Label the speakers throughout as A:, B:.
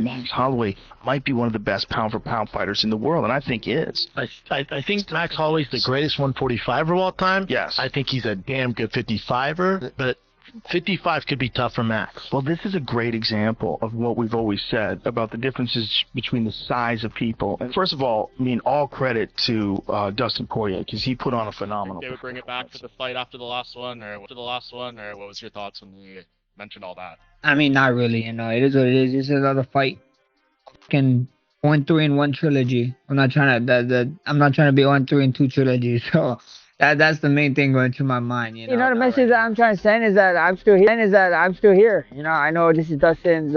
A: Max Holloway might be one of the best pound-for-pound fighters in the world, and I think is.
B: I think Max Holloway's the greatest 145er of all time.
A: Yes.
B: I think he's a damn good 55er, but 55 could be tough for Max.
A: Well, this is a great example of what we've always said about the differences between the size of people. And first of all, I mean, all credit to Dustin Poirier, because he put on a phenomenal.
C: They would bring it back for the fight after the last one, or what was your thoughts when you mentioned all that?
D: I mean, not really. It is what it is. It's another fight. Fucking 1-3 in one trilogy. I'm not trying to be 1-3 in two trilogies. So that's the main thing going through my mind. The message that I'm trying to send is that I'm still here. I know this is Dustin's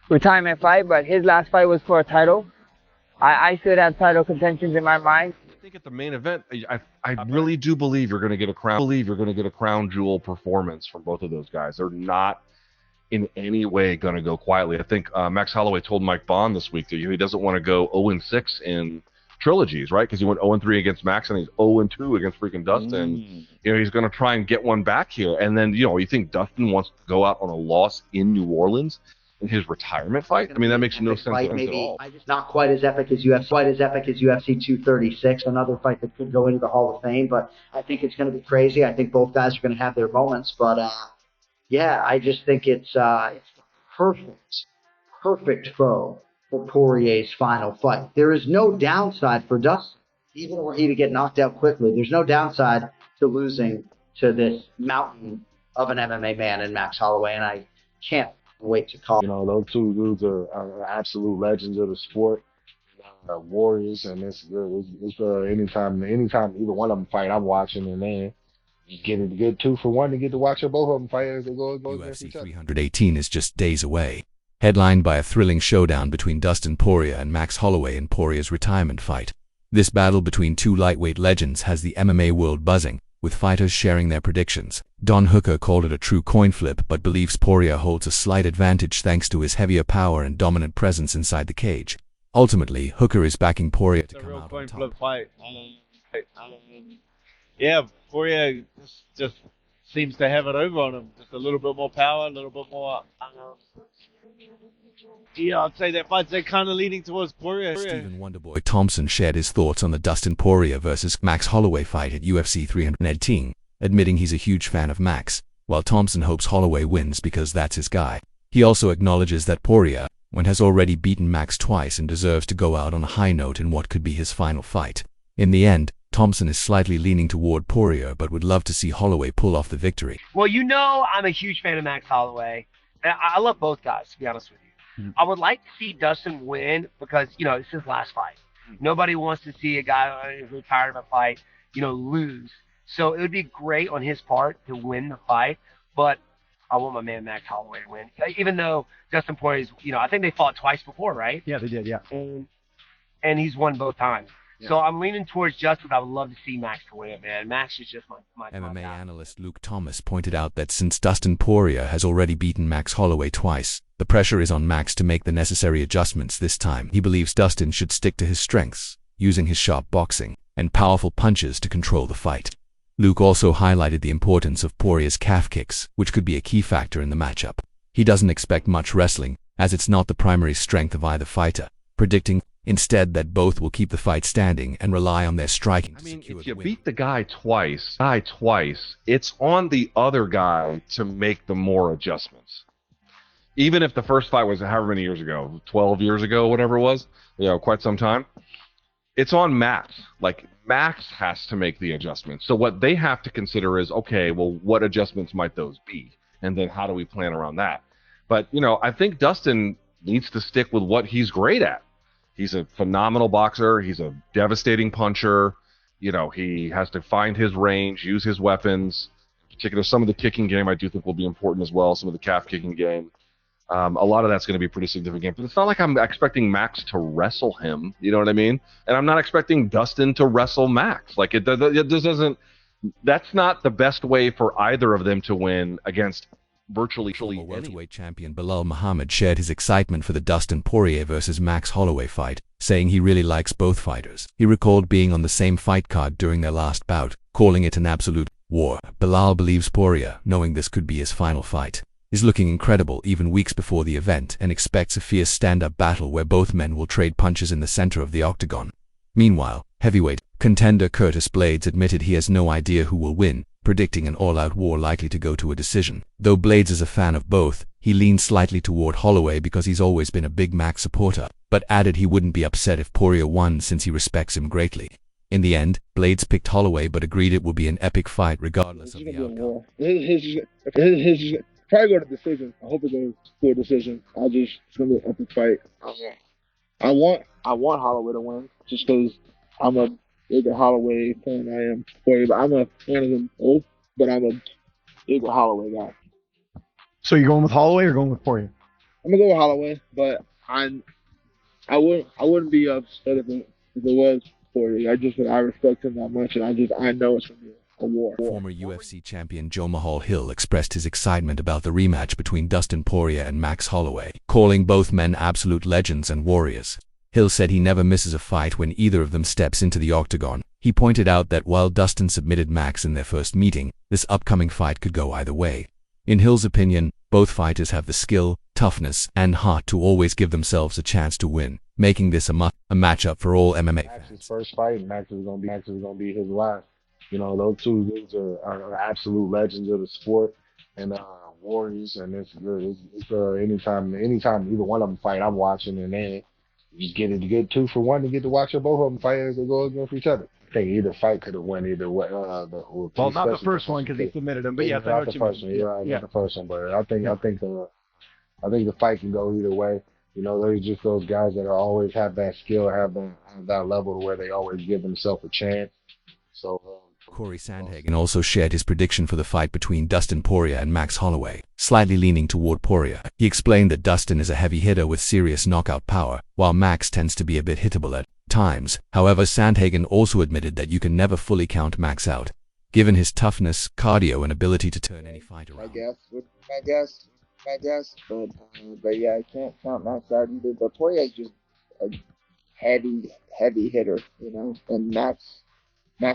D: retirement fight, but his last fight was for a title. I still have title contentions in my mind.
E: I think at the main event, I really do believe you're going to get a crown jewel performance from both of those guys. They're not in any way going to go quietly. I think Max Holloway told Mike Bond this week that he doesn't want to go 0-6 in trilogies, right? Because he went 0-3 against Max and he's 0-2 against freaking Dustin. He's going to try and get one back here. And then, you think Dustin wants to go out on a loss in New Orleans in his retirement fight? I mean, that makes no sense at all.
F: Not quite as epic as UFC 236, another fight that could go into the Hall of Fame, but I think it's going to be crazy. I think both guys are going to have their moments, but yeah, I just think it's the perfect foe for Poirier's final fight. There is no downside for Dustin, even were he to get knocked out quickly. There's no downside to losing to this mountain of an MMA man in Max Holloway, and I can't wait to call.
G: Those two dudes are absolute legends of the sport, warriors, and it's anytime either one of them fight, I'm watching, and then get 2-for-1 to get to watch both of them fight as they go against
H: UFC
G: each other.
H: 318 is just days away, headlined by a thrilling showdown between Dustin Poirier and Max Holloway in Poirier's retirement fight. This battle between two lightweight legends has the MMA world buzzing, with fighters sharing their predictions. Don Hooker called it a true coin flip, but believes Poirier holds a slight advantage thanks to his heavier power and dominant presence inside the cage. Ultimately, Hooker is backing Poirier to come out on top.
I: Flip fight. Yeah, Poirier just seems to have it over on him. Just a little bit more power, a little bit more. Yeah, I'd say that fight's kind of leaning towards Poirier.
H: Stephen Wonderboy Thompson shared his thoughts on the Dustin Poirier versus Max Holloway fight at UFC 318, admitting he's a huge fan of Max, while Thompson hopes Holloway wins because that's his guy. He also acknowledges that Poirier has already beaten Max twice and deserves to go out on a high note in what could be his final fight. In the end, Thompson is slightly leaning toward Poirier, but would love to see Holloway pull off the victory.
J: Well, I'm a huge fan of Max Holloway. I love both guys, to be honest with you. I would like to see Dustin win because, it's his last fight. Nobody wants to see a guy who's retired of a fight, lose. So it would be great on his part to win the fight, but I want my man Max Holloway to win. Even though Dustin Poirier's, I think they fought twice before, right?
K: Yeah, they did, yeah.
J: And he's won both times.
K: Yeah.
J: So I'm leaning towards Justin. I would love to see Max to win it, man. Max is just my
H: MMA
J: guy.
H: analyst Luke Thomas pointed out that since Dustin Poirier has already beaten Max Holloway twice, the pressure is on Max to make the necessary adjustments this time. He believes Dustin should stick to his strengths, using his sharp boxing and powerful punches to control the fight. Luke also highlighted the importance of Poirier's calf kicks, which could be a key factor in the matchup. He doesn't expect much wrestling, as it's not the primary strength of either fighter, predicting instead that both will keep the fight standing and rely on their striking to secure the win.
E: If you beat the guy twice, it's on the other guy to make the more adjustments. Even if the first fight was however many years ago, 12 years ago, whatever it was, quite some time, it's on Max. Max has to make the adjustments. So what they have to consider is, okay, well, what adjustments might those be? And then how do we plan around that? But, I think Dustin needs to stick with what he's great at. He's a phenomenal boxer. He's a devastating puncher. He has to find his range, use his weapons. In particular, some of the kicking game I do think will be important as well, some of the calf kicking game. A lot of that's going to be pretty significant. But it's not like I'm expecting Max to wrestle him. You know what I mean? And I'm not expecting Dustin to wrestle Max. It just doesn't – that's not the best way for either of them to win against virtually
H: Former welterweight champion Bilal Muhammad shared his excitement for the Dustin Poirier versus Max Holloway fight, saying he really likes both fighters. He recalled being on the same fight card during their last bout, calling it an absolute war. Bilal believes Poirier, knowing this could be his final fight. is looking incredible even weeks before the event and expects a fierce stand-up battle where both men will trade punches in the center of the octagon. Meanwhile, heavyweight contender Curtis Blades admitted he has no idea who will win, predicting an all-out war likely to go to a decision. Though Blades is a fan of both, he leans slightly toward Holloway because he's always been a big Max supporter, but added he wouldn't be upset if Poirier won since he respects him greatly. In the end, Blades picked Holloway but agreed it will be an epic fight regardless of the outcome.
K: His probably go to decision. I hope it goes to a decision. It's gonna be an epic fight. I want Holloway to win just because I'm a bigger Holloway fan than I am Poirier. But I'm a fan of them both, but I'm a bigger Holloway guy.
L: So you're going with Holloway or going with Poirier?
K: I'm gonna go with Holloway, but I wouldn't be upset if it was Poirier. I respect him that much, and I know it's gonna be a war.
H: Former UFC champion Joe Mahal Hill expressed his excitement about the rematch between Dustin Poirier and Max Holloway, calling both men absolute legends and warriors. Hill said he never misses a fight when either of them steps into the octagon. He pointed out that while Dustin submitted Max in their first meeting, this upcoming fight could go either way. In Hill's opinion, both fighters have the skill, toughness, and heart to always give themselves a chance to win, making this a matchup for all MMA fans.
G: Max's first fight, Max is gonna be his last. You know, those two dudes are absolute legends of the sport and warriors, and it's good. It's anytime either one of them fight, I'm watching, and then you get 2 for 1 to get to watch both of them fight as they go against each other. I think either fight could have won either way.
L: Well, not the first one because he submitted him, but yes, I know what you mean.
G: Not the first one, but I think the fight can go either way. You know, they're just those guys that always have that skill, have that level to where they always give themselves a chance. So.
H: Corey Sandhagen also shared his prediction for the fight between Dustin Poirier and Max Holloway, slightly leaning toward Poirier. He explained that Dustin is a heavy hitter with serious knockout power, while Max tends to be a bit hittable at times. However, Sandhagen also admitted that you can never fully count Max out, given his toughness, cardio, and ability to turn any fight around.
K: My guess, but yeah, I can't count Max out either. But Poirier's just a heavy hitter, you know, and Max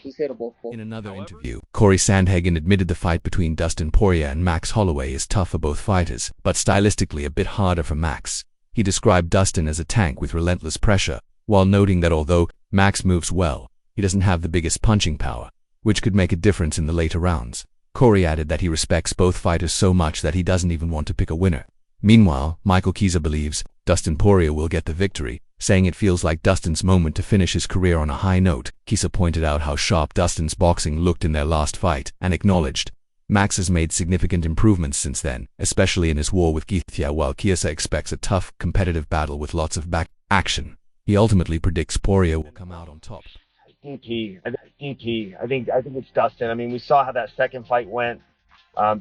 K: is hittable.
H: In another interview, Corey Sandhagen admitted the fight between Dustin Poirier and Max Holloway is tough for both fighters, but stylistically a bit harder for Max. He described Dustin as a tank with relentless pressure, while noting that although Max moves well, he doesn't have the biggest punching power, which could make a difference in the later rounds. Corey added that he respects both fighters so much that he doesn't even want to pick a winner. Meanwhile, Michael Chiesa believes Dustin Poirier will get the victory, saying it feels like Dustin's moment to finish his career on a high note. Chiesa pointed out how sharp Dustin's boxing looked in their last fight, and acknowledged Max has made significant improvements since then, especially in his war with Githia, while Chiesa expects a tough, competitive battle with lots of back action. He ultimately predicts Poirier will come out on top.
J: I think it's Dustin. I mean, we saw how that second fight went.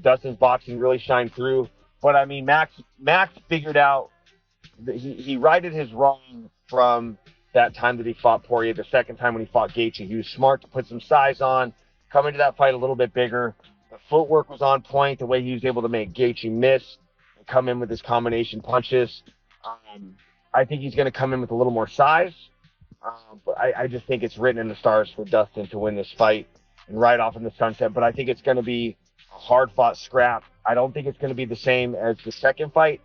J: Dustin's boxing really shined through. But I mean, Max figured out that he righted his wrong from that time that he fought Poirier. The second time when he fought Gaethje, he was smart to put some size on, come into that fight a little bit bigger. The footwork was on point. The way he was able to make Gaethje miss and come in with his combination punches. I think he's going to come in with a little more size. But I just think it's written in the stars for Dustin to win this fight and ride off in the sunset. But I think it's going to be a hard-fought scrap. I don't think it's going to be the same as the second fight.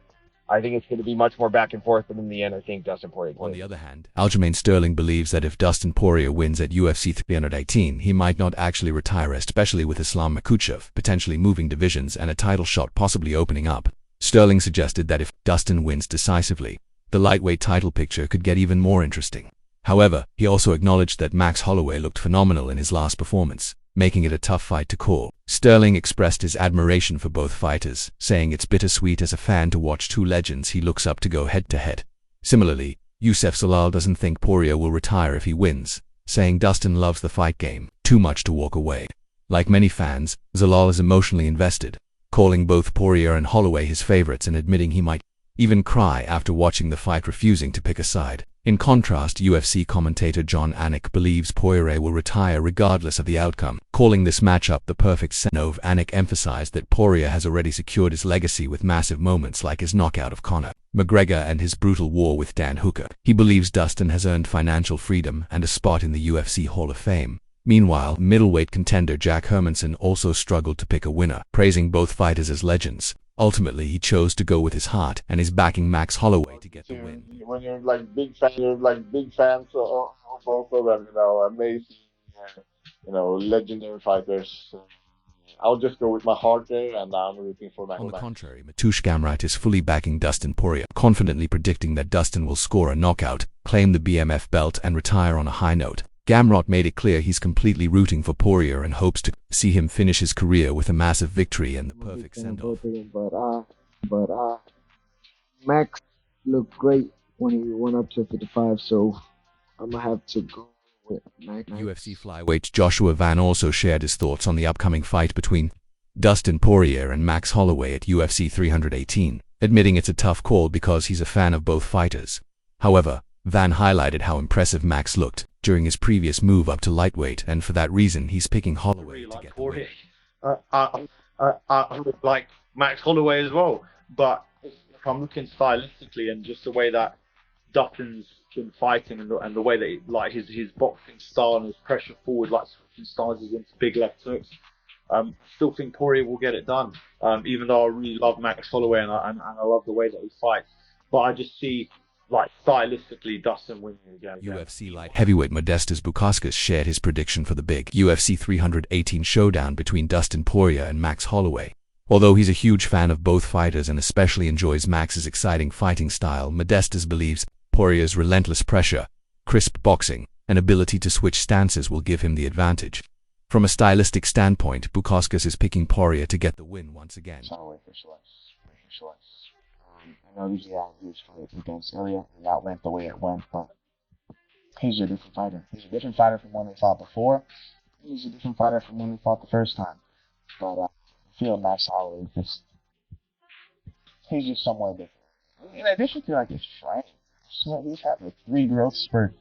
J: I think it's going to be much more back and forth, but in the end, I think Dustin Poirier wins.
H: On the other hand, Aljamain Sterling believes that if Dustin Poirier wins at UFC 318, he might not actually retire, especially with Islam Makhachev potentially moving divisions and a title shot possibly opening up. Sterling suggested that if Dustin wins decisively, the lightweight title picture could get even more interesting. However, he also acknowledged that Max Holloway looked phenomenal in his last performance, making it a tough fight to call. Sterling expressed his admiration for both fighters, saying it's bittersweet as a fan to watch two legends he looks up to go head-to-head. Similarly, Youssef Zalal doesn't think Poirier will retire if he wins, saying Dustin loves the fight game too much to walk away. Like many fans, Zalal is emotionally invested, calling both Poirier and Holloway his favorites and admitting he might even cry after watching the fight, refusing to pick a side. In contrast, UFC commentator John Anik believes Poirier will retire regardless of the outcome, calling this matchup the perfect send-off. Anik emphasized that Poirier has already secured his legacy with massive moments like his knockout of Conor McGregor and his brutal war with Dan Hooker. He believes Dustin has earned financial freedom and a spot in the UFC Hall of Fame. Meanwhile, middleweight contender Jack Hermanson also struggled to pick a winner, praising both fighters as legends. Ultimately, he chose to go with his heart and is backing Max Holloway to get the win.
G: When you're big fans of both of them, amazing, legendary fighters. I'll just go with my heart there, and I'm rooting for Max.
H: On the contrary, Mateusz Gamrot is fully backing Dustin Poirier, confidently predicting that Dustin will score a knockout, claim the BMF belt, and retire on a high note. Gamrot made it clear he's completely rooting for Poirier and hopes to see him finish his career with a massive victory and the perfect send-off.
K: But Max looked great when he went up to 55, so I'm gonna have to go with Max.
H: UFC flyweight Joshua Van also shared his thoughts on the upcoming fight between Dustin Poirier and Max Holloway at UFC 318, admitting it's a tough call because he's a fan of both fighters. However, Van highlighted how impressive Max looked during his previous move up to lightweight, and for that reason he's picking Holloway to get the win.
I: I would like Max Holloway as well, but if I'm looking stylistically and just the way that Dustin's been fighting and the way that his boxing style and his pressure forward, switching styles against big left hooks, still think Poirier will get it done. Even though I really love Max Holloway and I love the way that he fights, but I just see stylistically Dustin winning again.
H: UFC light heavyweight Modestas Bukauskas shared his prediction for the big UFC 318 showdown between Dustin Poirier and Max Holloway. Although he's a huge fan of both fighters and especially enjoys Max's exciting fighting style, Modestas believes Poirier's relentless pressure, crisp boxing, and ability to switch stances will give him the advantage. From a stylistic standpoint, Bukauskas is picking Poirier to get the win once again.
M: Holloway for sure. I know usually I have huge fights against Ilya, and that went the way it went, but he's a different fighter. He's a different fighter from when they fought before. He's a different fighter from when they fought the first time. But I feel Max Holloway he's just somewhere different. In addition to his training, he's had 3 growth spurts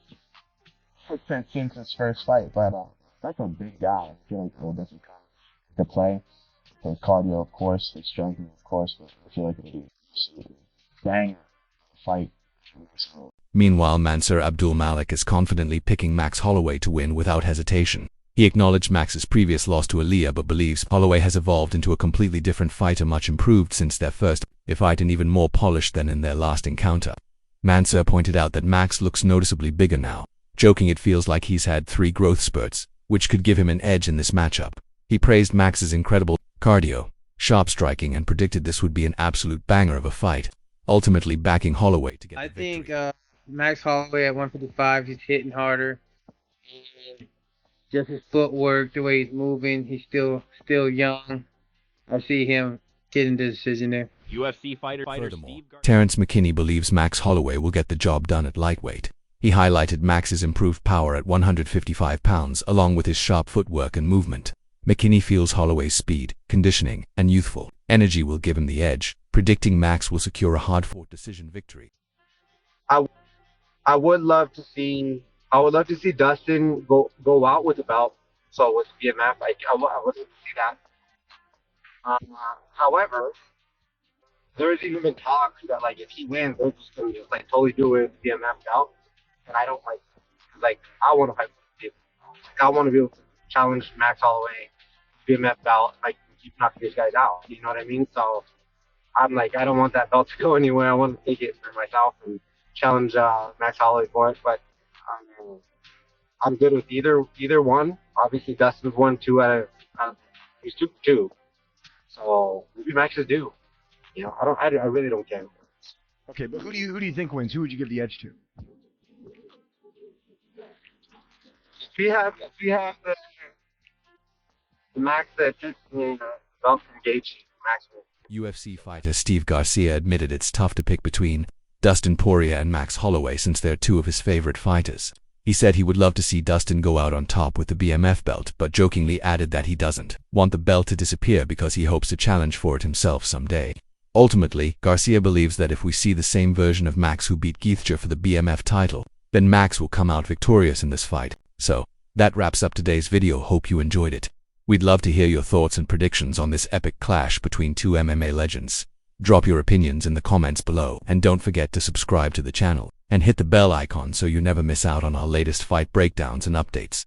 M: since his first fight, but that's a big guy. I feel like it doesn't come to play. His cardio, of course, his strength, of course, but I feel like it'll be absolutely banger fight.
H: Meanwhile, Mansour Abdul Malik is confidently picking Max Holloway to win without hesitation. He acknowledged Max's previous loss to Ilya but believes Holloway has evolved into a completely different fighter, much improved since their first fight and even more polished than in their last encounter. Mansour pointed out that Max looks noticeably bigger now, joking it feels like he's had 3 growth spurts, which could give him an edge in this matchup. He praised Max's incredible cardio, sharp striking, and predicted this would be an absolute banger of a fight, ultimately backing Holloway to get the victory.
N: I think Max Holloway at 155, he's hitting harder. And just his footwork, the way he's moving, he's still young. I see him getting the decision there.
O: UFC fighter
H: Furthermore, Terrence McKinney believes Max Holloway will get the job done at lightweight. He highlighted Max's improved power at 155 pounds along with his sharp footwork and movement. McKinney feels Holloway's speed, conditioning, and youthful energy will give him the edge, predicting Max will secure a hard-fought decision victory.
J: I would love to see Dustin go out with a belt. So with BMF, I would love to see that. However, there's even been talk that if he wins, they're just gonna just totally do it with BMF belt, and I don't I want to fight with people. I want to be able to challenge Max Holloway, BMF belt, keep knocking these guys out. You know what I mean? So I'm I don't want that belt to go anywhere. I want to take it for myself and challenge Max Holloway for it. But I'm good with either one. Obviously, Dustin's won 2 out of he's 2-2. So maybe Max is due. I really don't care.
L: Okay, but who do you think wins? Who would you give the edge to?
J: If we have the Max that just belt from Gaethje, Max wins.
H: UFC fighter Steve Garcia admitted it's tough to pick between Dustin Poirier and Max Holloway since they're 2 of his favorite fighters. He said he would love to see Dustin go out on top with the BMF belt, but jokingly added that he doesn't want the belt to disappear because he hopes to challenge for it himself someday. Ultimately, Garcia believes that if we see the same version of Max who beat Gaethje for the BMF title, then Max will come out victorious in this fight. So, that wraps up today's video. Hope you enjoyed it. We'd love to hear your thoughts and predictions on this epic clash between 2 MMA legends. Drop your opinions in the comments below, and don't forget to subscribe to the channel and hit the bell icon so you never miss out on our latest fight breakdowns and updates.